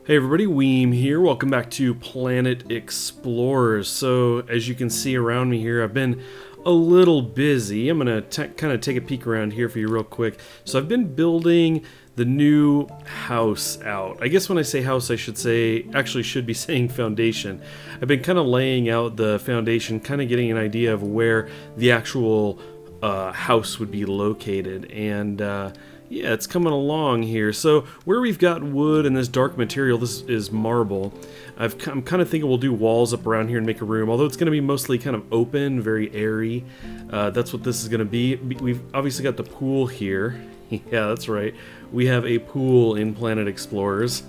Hey everybody, Weem here. Welcome back to Planet Explorers. So, as you can see around me here, I've been a little busy. I'm going to kind of take a peek around here for you real quick. So I've been building the new house out. I guess when I say house, I should say, actually should be saying foundation. I've been kind of laying out the foundation, kind of getting an idea of where the actual house would be located. And yeah, it's coming along here. So where we've got wood and this dark material, this is marble. I'm kind of thinking we'll do walls up around here and make a room, although it's going to be mostly kind of open, very airy. That's what this is going to be. We've obviously got the pool here. Yeah, that's right. We have a pool in Planet Explorers.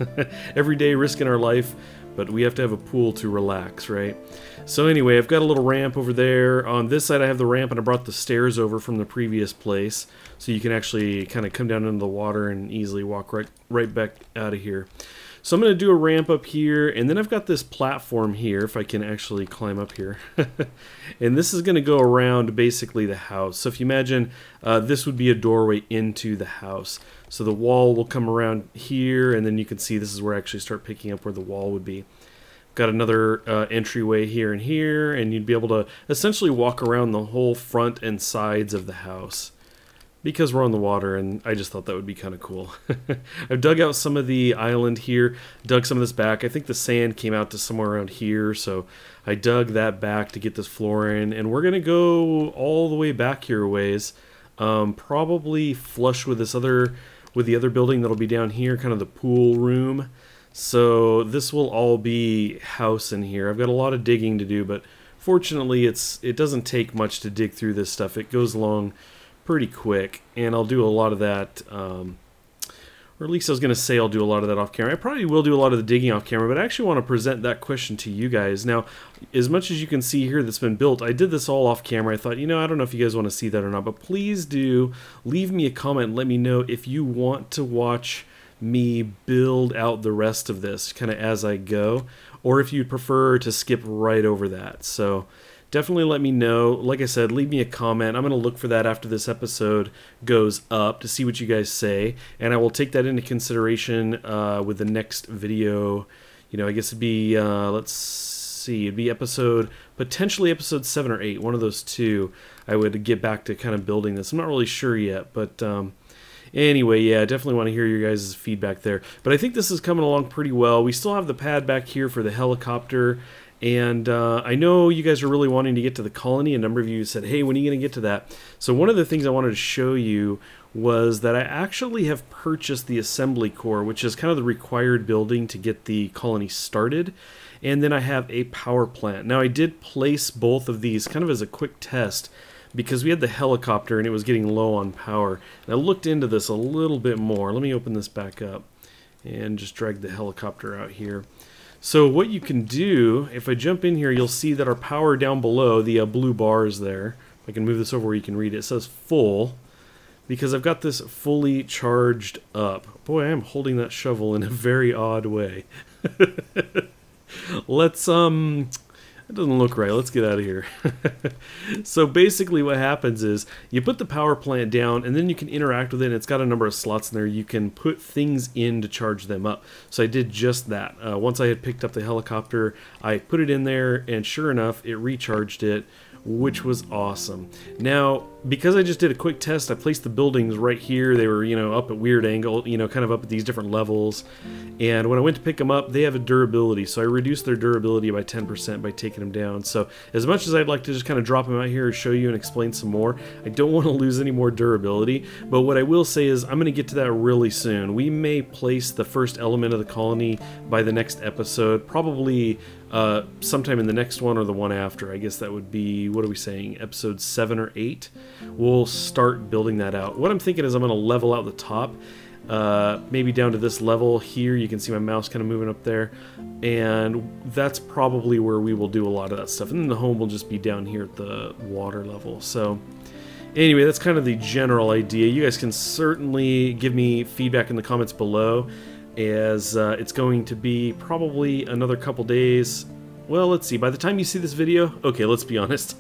Every day risking our life, but we have to have a pool to relax, right? So anyway, I've got a little ramp over there. On this side I have the ramp, and I brought the stairs over from the previous place, so you can actually kind of come down into the water and easily walk right back out of here. So I'm going to do a ramp up here, and then I've got this platform here, if I can actually climb up here. And this is going to go around basically the house. So if you imagine, this would be a doorway into the house. So the wall will come around here, and then you can see this is where I actually start picking up where the wall would be. Got another entryway here, and you'd be able to essentially walk around the whole front and sides of the house. Because we're on the water, and I just thought that would be kind of cool. I've dug out some of the island here, dug some of this back. I think the sand came out to somewhere around here, so I dug that back to get this floor in, and we're going to go all the way back here a ways, probably flush with the other building that'll be down here, kind of the pool room. So this will all be house in here. I've got a lot of digging to do, but fortunately it doesn't take much to dig through this stuff. It goes along pretty quick, and I'll do a lot of that, or at least I was going to say I'll do a lot of that off camera. I probably will do a lot of the digging off camera, but I actually want to present that question to you guys. Now, as much as you can see here that's been built, I did this all off camera. I thought, I don't know if you guys want to see that or not, but please do leave me a comment and let me know if you want to watch me build out the rest of this kind of as I go, or if you'd prefer to skip right over that. So definitely let me know. Like I said, leave me a comment. I'm going to look for that after this episode goes up to see what you guys say, and I will take that into consideration with the next video. I guess it'd be, let's see, it'd be potentially episode 7 or 8, one of those two. I would get back to kind of building this. I'm not really sure yet, but anyway, yeah, I definitely want to hear your guys' feedback there. But I think this is coming along pretty well. We still have the pad back here for the helicopter. And I know you guys are really wanting to get to the colony. A number of you said, hey, when are you going to get to that? So one of the things I wanted to show you was that I actually have purchased the assembly core, which is kind of the required building to get the colony started. And then I have a power plant. Now, I did place both of these kind of as a quick test because we had the helicopter and it was getting low on power. And I looked into this a little bit more. Let me open this back up and just drag the helicopter out here. So what you can do, if I jump in here, you'll see that our power down below, the blue bars there, if I can move this over where you can read it, it says full, because I've got this fully charged up. Boy, I am holding that shovel in a very odd way. Let's, that doesn't look right. Let's get out of here. So basically what happens is you put the power plant down, and then you can interact with it, and it's got a number of slots in there. You can put things in to charge them up. So I did just that. Once I had picked up the helicopter, I put it in there, and sure enough, it recharged it, which was awesome. Now, because I just did a quick test, I placed the buildings right here. They were, up at weird angle, kind of up at these different levels. And when I went to pick them up, they have a durability. So I reduced their durability by 10% by taking them down. So as much as I'd like to just kind of drop them out here and show you and explain some more, I don't want to lose any more durability. But what I will say is I'm going to get to that really soon. We may place the first element of the colony by the next episode, probably sometime in the next one or the one after. I guess that would be, what are we saying, episode 7 or 8? We'll start building that out. What I'm thinking is I'm going to level out the top, maybe down to this level here. You can see my mouse kind of moving up there, and that's probably where we will do a lot of that stuff. And then the home will just be down here at the water level. So anyway, that's kind of the general idea. You guys can certainly give me feedback in the comments below, as it's going to be probably another couple days. Well, let's see. By the time you see this video, okay, let's be honest.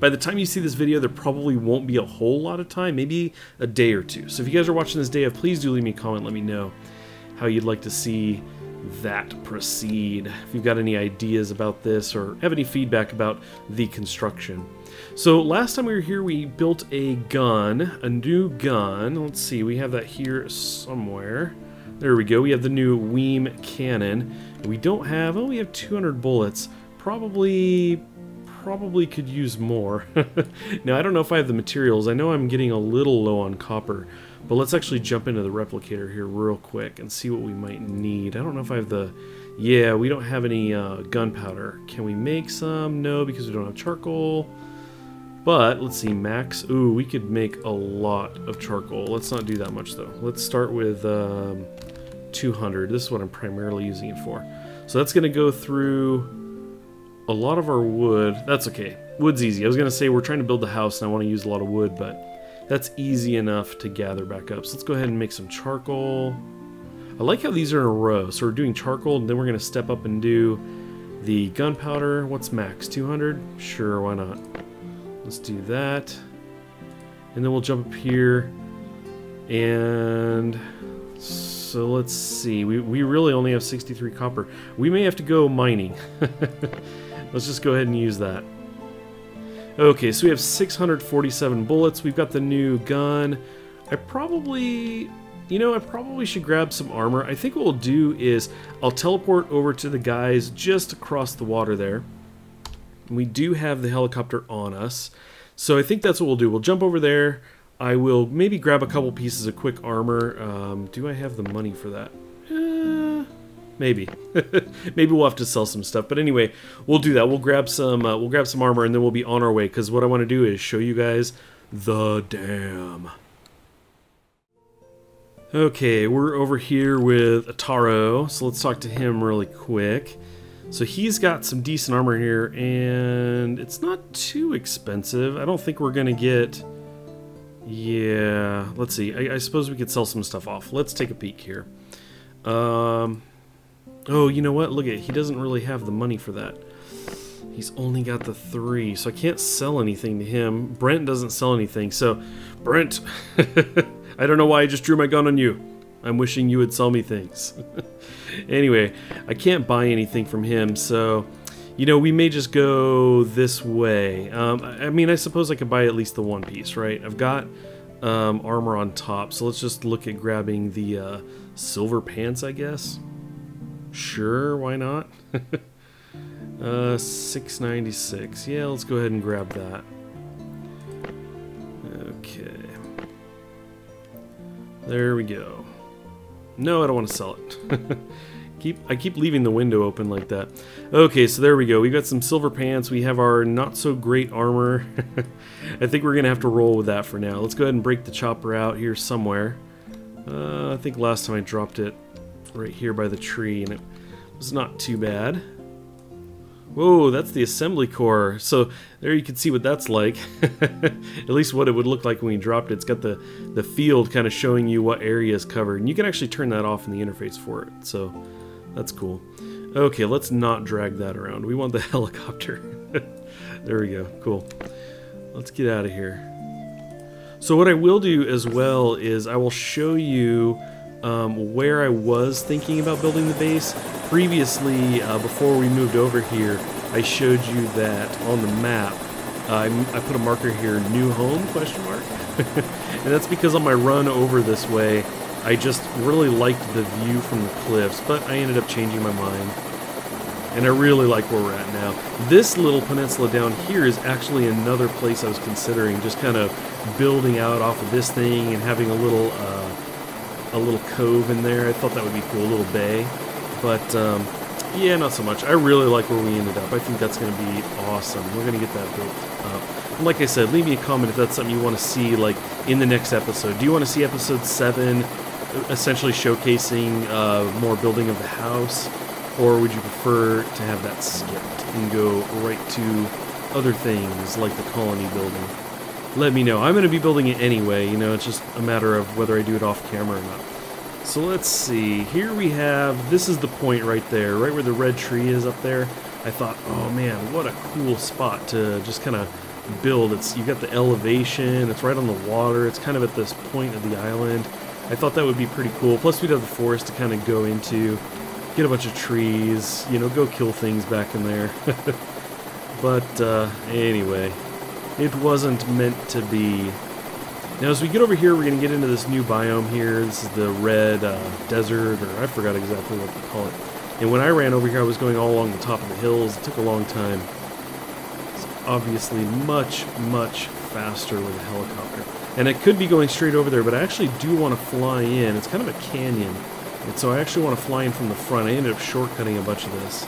By the time you see this video, there probably won't be a whole lot of time, maybe a day or two. So if you guys are watching this day of, please do leave me a comment. Let me know how you'd like to see that proceed. If you've got any ideas about this or have any feedback about the construction. So last time we were here, we built a gun, a new gun. Let's see, we have that here somewhere. There we go. We have the new Weem cannon. We don't have, oh, we have 200 bullets. Probably could use more. Now, I don't know if I have the materials. I know I'm getting a little low on copper, but let's actually jump into the replicator here real quick and see what we might need. I don't know if I have the, yeah, we don't have any gunpowder. Can we make some? No, because we don't have charcoal. But, let's see, max. Ooh, we could make a lot of charcoal. Let's not do that much, though. Let's start with 200. This is what I'm primarily using it for. So that's going to go through a lot of our wood. That's okay. Wood's easy. I was going to say we're trying to build the house and I want to use a lot of wood, but that's easy enough to gather back up. So let's go ahead and make some charcoal. I like how these are in a row. So we're doing charcoal, and then we're going to step up and do the gunpowder. What's max? 200? Sure, why not? Let's do that. And then we'll jump up here. And so let's see. We really only have 63 copper. We may have to go mining. Let's just go ahead and use that. Okay, so we have 647 bullets. We've got the new gun. I probably should grab some armor. I think what we'll do is I'll teleport over to the guys just across the water there. We do have the helicopter on us, so I think that's what we'll do. We'll jump over there. I will maybe grab a couple pieces of quick armor. Do I have the money for that? Maybe. Maybe we'll have to sell some stuff. But anyway, we'll do that. We'll grab some armor, and then we'll be on our way. Because what I want to do is show you guys the dam. Okay, we're over here with Ataro, so let's talk to him really quick. So he's got some decent armor here, and it's not too expensive. I don't think we're gonna get... Yeah, let's see. I suppose we could sell some stuff off. Let's take a peek here. Oh, you know what? Look at it. He doesn't really have the money for that. He's only got the 3, so I can't sell anything to him. Brent doesn't sell anything, so... Brent! I don't know why I just drew my gun on you. I'm wishing you would sell me things. Anyway, I can't buy anything from him, so... You know, we may just go this way. I mean, I suppose I could buy at least the one piece, right? I've got armor on top, so let's just look at grabbing the silver pants, I guess. Sure, why not? 696. Yeah, let's go ahead and grab that. Okay. There we go. No, I don't want to sell it. I keep leaving the window open like that. Okay, so there we go. We got some silver pants. We have our not so great armor. I think we're gonna have to roll with that for now. Let's go ahead and break the chopper out here somewhere. I think last time I dropped it right here by the tree, and it was not too bad. Whoa, that's the assembly core. So there you can see what that's like. At least what it would look like when you dropped it. It's got the field kind of showing you what area is covered. And you can actually turn that off in the interface for it. So that's cool. Okay, let's not drag that around. We want the helicopter. There we go. Cool. Let's get out of here. So what I will do as well is I will show you where I was thinking about building the base. Previously, before we moved over here, I showed you that on the map, I put a marker here, new home, question mark. And that's because on my run over this way, I just really liked the view from the cliffs, but I ended up changing my mind. And I really like where we're at now. This little peninsula down here is actually another place I was considering, just kind of building out off of this thing and having a little cove in there. I thought that would be cool, a little bay. But, yeah, not so much. I really like where we ended up. I think that's going to be awesome. We're going to get that built up. And like I said, leave me a comment if that's something you want to see, like, in the next episode. Do you want to see episode 7 essentially showcasing more building of the house? Or would you prefer to have that skipped and go right to other things, like the colony building? Let me know. I'm going to be building it anyway. You know, it's just a matter of whether I do it off camera or not. So let's see, here we have, this is the point right there, right where the red tree is up there. I thought, oh man, what a cool spot to just kind of build. You've got the elevation, it's right on the water, it's kind of at this point of the island. I thought that would be pretty cool. Plus we'd have the forest to kind of go into. get a bunch of trees, you know, go kill things back in there. But anyway, it wasn't meant to be. Now as we get over here, we're going to get into this new biome here. This is the red desert, or I forgot exactly what to call it. And when I ran over here, I was going all along the top of the hills. It took a long time. It's obviously much, much faster with a helicopter. And I could be going straight over there, but I actually do want to fly in. It's kind of a canyon. And so I actually want to fly in from the front. I ended up shortcutting a bunch of this.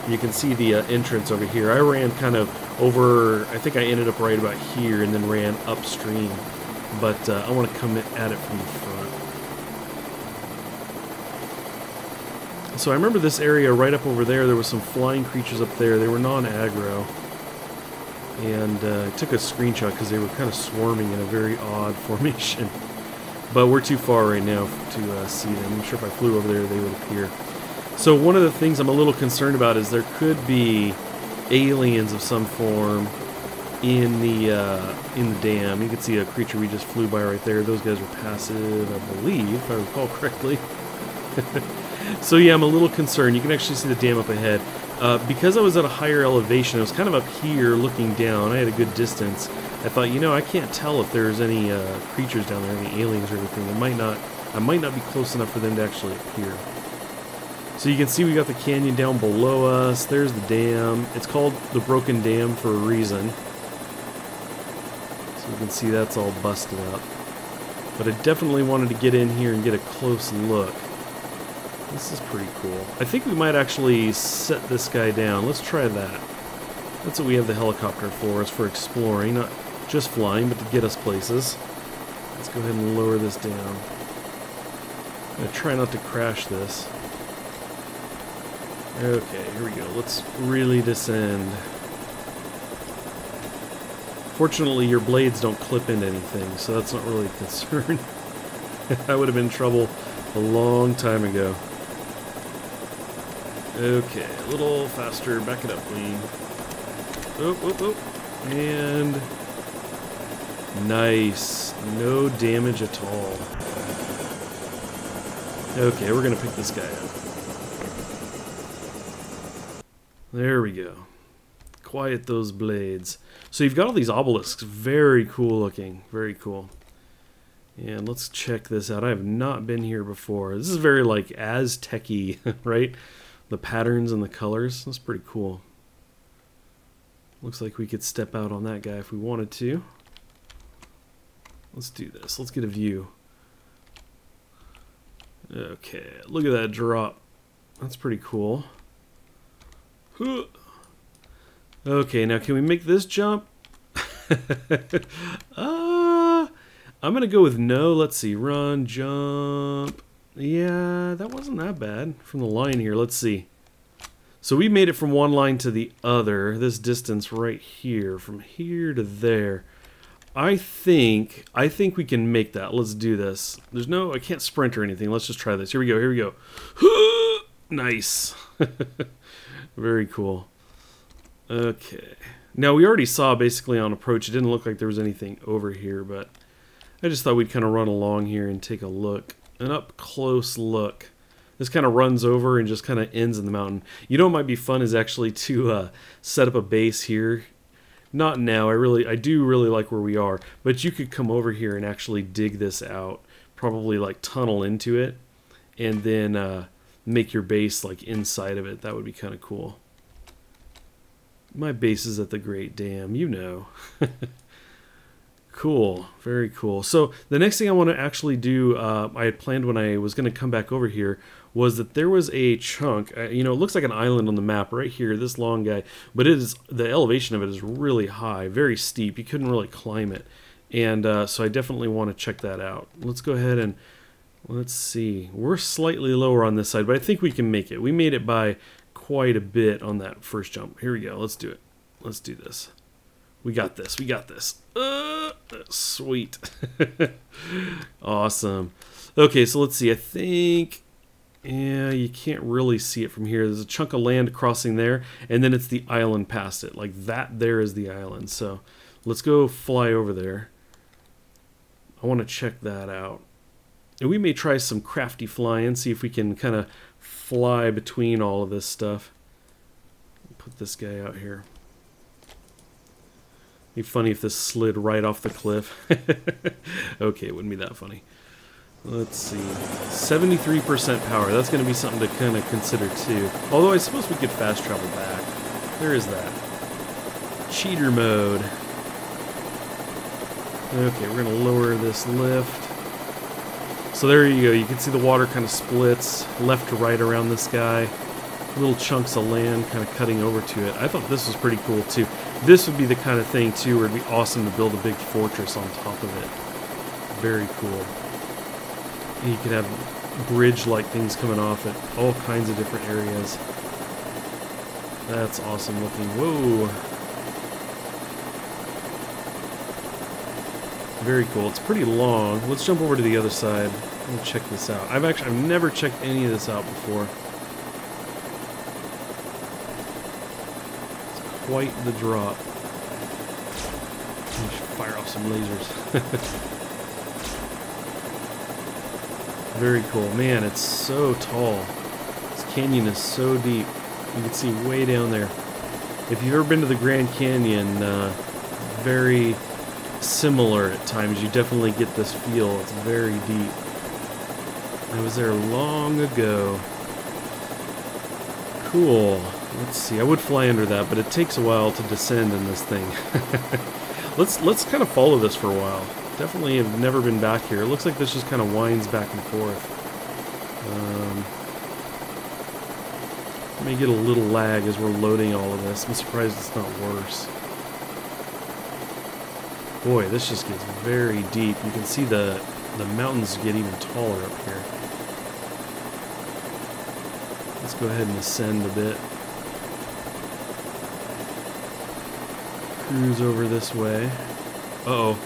You can see the entrance over here. I ran kind of over, I think I ended up right about here and then ran upstream. But I want to come at it from the front. So I remember this area right up over there. There was some flying creatures up there. They were non-aggro. And I took a screenshot because they were kind of swarming in a very odd formation. But we're too far right now to see them. I'm sure if I flew over there, they would appear. So one of the things I'm a little concerned about is there could be aliens of some form in the dam. You can see a creature we just flew by right there. Those guys were passive, I believe, if I recall correctly. So yeah, I'm a little concerned. You can actually see the dam up ahead. Because I was at a higher elevation, I was kind of up here looking down. I had a good distance. I thought, you know, I can't tell if there's any creatures down there, any aliens or anything. I might not be close enough for them to actually appear. So you can see we got the canyon down below us. There's the dam. It's called the Broken Dam for a reason. So you can see that's all busted up. But I definitely wanted to get in here and get a close look. This is pretty cool. I think we might actually set this guy down. Let's try that. That's what we have the helicopter for, is for exploring, not just flying, but to get us places. Let's go ahead and lower this down. I'm going to try not to crash this. Okay, here we go. Let's really descend. Fortunately, your blades don't clip into anything, so that's not really a concern. I would have been in trouble a long time ago. Okay, a little faster. Back it up, Weem. Oh, oh, oh. And nice. No damage at all. Okay, we're going to pick this guy up. There we go. Quiet those blades. So you've got all these obelisks. Very cool looking. Very cool. And let's check this out. I have not been here before. This is very like Aztec-y, right? The patterns and the colors. That's pretty cool. Looks like we could step out on that guy if we wanted to. Let's do this. Let's get a view. Okay, look at that drop. That's pretty cool. Okay, now can we make this jump? I'm gonna go with no. Let's see. Run, jump. Yeah, that wasn't that bad from the line here. Let's see. So we made it from one line to the other. This distance right here, from here to there. I think we can make that. Let's do this. There's no, I can't sprint or anything. Let's just try this. Here we go. Here we go. Nice. Very cool. Okay. Now we already saw basically on approach. It didn't look like there was anything over here, but I just thought we'd kind of run along here and take a look. An up close look. This kind of runs over and just kind of ends in the mountain. You know what might be fun is actually to set up a base here. Not now. I do really like where we are, but you could come over here and actually dig this out. Probably like tunnel into it, and then make your base like inside of it. That would be kind of cool. My base is at the Great Dam, you know. Cool, very cool. So the next thing I want to actually do, I had planned when I was going to come back over here, was that there was a chunk, you know, it looks like an island on the map right here, this long guy, but it is, the elevation of it is really high, very steep. You couldn't really climb it. And so I definitely want to check that out. Let's go ahead and, let's see. We're slightly lower on this side, but I think we can make it. We made it by quite a bit on that first jump. Here we go. Let's do it. Let's do this. We got this. We got this. Sweet. Awesome. Okay, so let's see. I think, yeah, you can't really see it from here. There's a chunk of land crossing there, and then it's the island past it. Like that there is the island. So let's go fly over there. I want to check that out. And we may try some crafty flying, see if we can kind of fly between all of this stuff. Put this guy out here. Be funny if this slid right off the cliff. Okay, it wouldn't be that funny. Let's see. 73% power. That's going to be something to kind of consider too. Although I suppose we could fast travel back. There is that. Cheater mode. Okay, we're going to lower this lift. So there you go. You can see the water kind of splits left to right around this guy. Little chunks of land kind of cutting over to it. I thought this was pretty cool too. This would be the kind of thing too where it'd be awesome to build a big fortress on top of it. Very cool. And you could have bridge-like things coming off at all kinds of different areas. That's awesome looking. Whoa. Very cool. It's pretty long. Let's jump over to the other side and check this out. I've never checked any of this out before. It's quite the drop. We should fire off some lasers. Very cool. Man, it's so tall. This canyon is so deep. You can see way down there. If you've ever been to the Grand Canyon, very similar at times. You definitely get this feel. It's very deep. I was there long ago. Cool. Let's see. I would fly under that, but it takes a while to descend in this thing. Let's kind of follow this for a while. Definitely have never been back here. It looks like this just kind of winds back and forth. May get a little lag as we're loading all of this. I'm surprised it's not worse. Boy, this just gets very deep. You can see the mountains get even taller up here. Let's go ahead and ascend a bit. Cruise over this way. Uh-oh.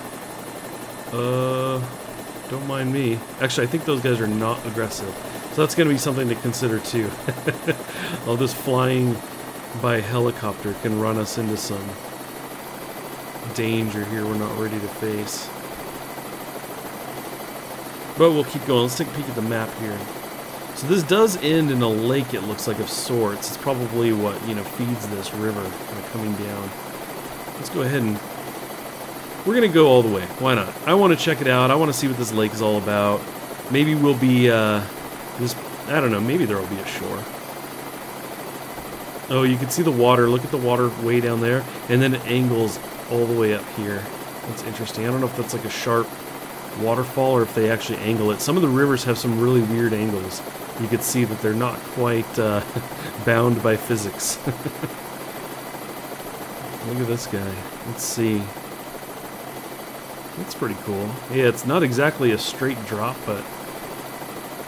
Don't mind me. Actually, I think those guys are not aggressive. So that's going to be something to consider too. All this flying by helicopter can run us into some danger here we're not ready to face. But we'll keep going. Let's take a peek at the map here. So this does end in a lake, it looks like, of sorts. It's probably what, feeds this river kind of coming down. Let's go ahead and we're going to go all the way. Why not? I want to check it out. I want to see what this lake is all about. Maybe we'll be, I don't know, maybe there will be a shore. Oh, you can see the water. Look at the water way down there. And then it angles all the way up here. That's interesting. I don't know if that's like a sharp waterfall or if they actually angle it. Some of the rivers have some really weird angles. You could see that they're not quite bound by physics. Look at this guy. Let's see. That's pretty cool. Yeah, it's not exactly a straight drop, but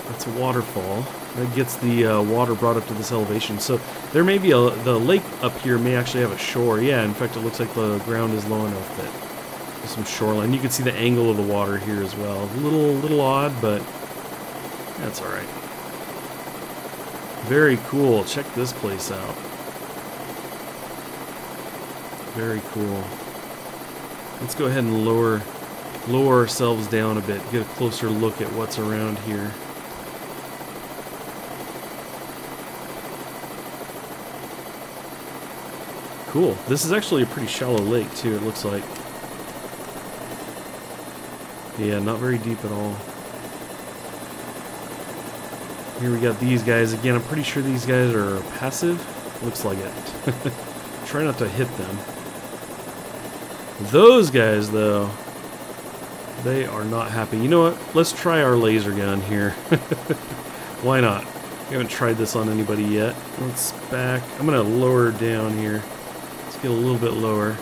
it's a waterfall. That gets the water brought up to this elevation. So there may be the lake up here may actually have a shore. Yeah, in fact, it looks like the ground is low enough that there's some shoreline. You can see the angle of the water here as well. A little odd, but that's all right. Very cool. Check this place out. Very cool. Let's go ahead and lower ourselves down a bit, get a closer look at what's around here. Cool. This is actually a pretty shallow lake too, it looks like. Yeah, not very deep at all. Here we got these guys. Again, I'm pretty sure these guys are passive. Looks like it. Try not to hit them. Those guys, though, they are not happy. You know what? Let's try our laser gun here. Why not? We haven't tried this on anybody yet. Let's back. I'm going to lower down here. Let's get a little bit lower.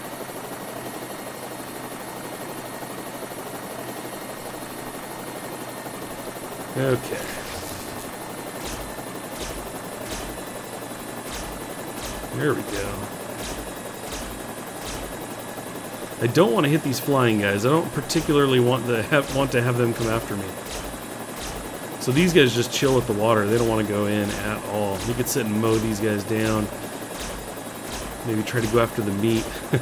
Okay. There we go. I don't want to hit these flying guys. I don't particularly want to have them come after me. So these guys just chill at the water. They don't want to go in at all. We could sit and mow these guys down. Maybe try to go after the meat. I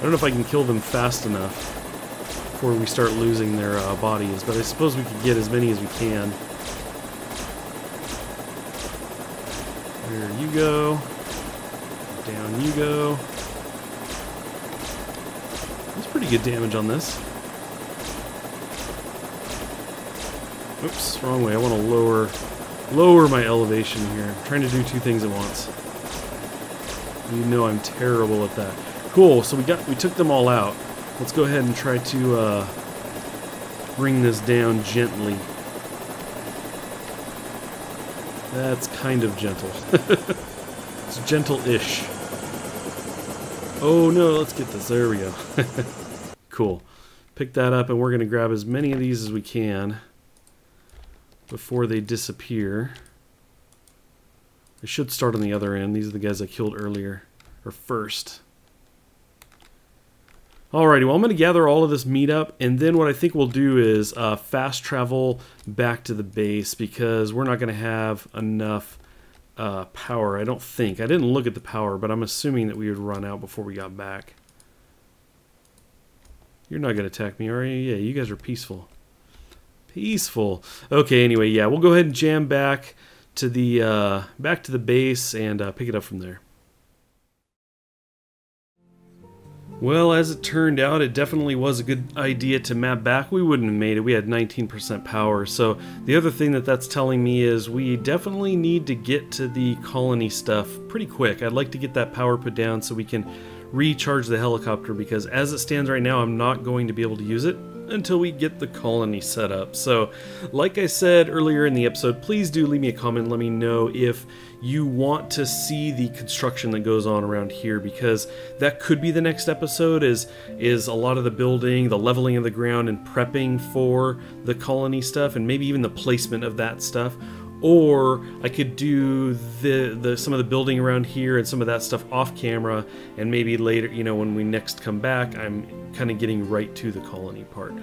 don't know if I can kill them fast enough. before we start losing their bodies. But I suppose we could get as many as we can. There you go. Down you go. That's pretty good damage on this. Oops, wrong way. I want to lower my elevation here. I'm trying to do two things at once. You know I'm terrible at that. Cool, so we took them all out. Let's go ahead and try to bring this down gently. That's kind of gentle. It's gentle-ish. Oh no, let's get this. There we go. Cool. Pick that up, and we're going to grab as many of these as we can before they disappear. I should start on the other end. These are the guys I killed earlier, or first. Alrighty, well I'm going to gather all of this meat up, and then what I think we'll do is fast travel back to the base, because we're not going to have enough power, I don't think. I didn't look at the power, but I'm assuming that we would run out before we got back. You're not going to attack me, are you? Yeah, you guys are peaceful. Peaceful. Okay, anyway, yeah, we'll go ahead and jam back to the base and pick it up from there. Well, as it turned out, it definitely was a good idea to map back. We wouldn't have made it. We had 19% power. So the other thing that's telling me is we definitely need to get to the colony stuff pretty quick. I'd like to get that power put down so we can recharge the helicopter, because as it stands right now, I'm not going to be able to use it until we get the colony set up. So like I said earlier in the episode, please do leave me a comment and let me know if you want to see the construction that goes on around here, because that could be the next episode, is a lot of the building, the leveling of the ground, and prepping for the colony stuff, and maybe even the placement of that stuff. Or I could do some of the building around here and some of that stuff off camera, and maybe later, you know, when we next come back, I'm kind of getting right to the colony part.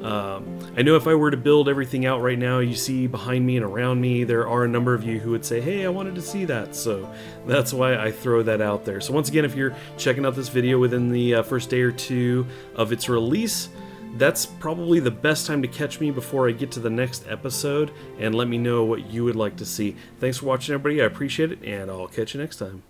I know if I were to build everything out right now, you see behind me and around me, there are a number of you who would say, hey, I wanted to see that. So that's why I throw that out there. So once again, if you're checking out this video within the first day or two of its release, that's probably the best time to catch me before I get to the next episode, and let me know what you would like to see. Thanks for watching, everybody. I appreciate it, and I'll catch you next time.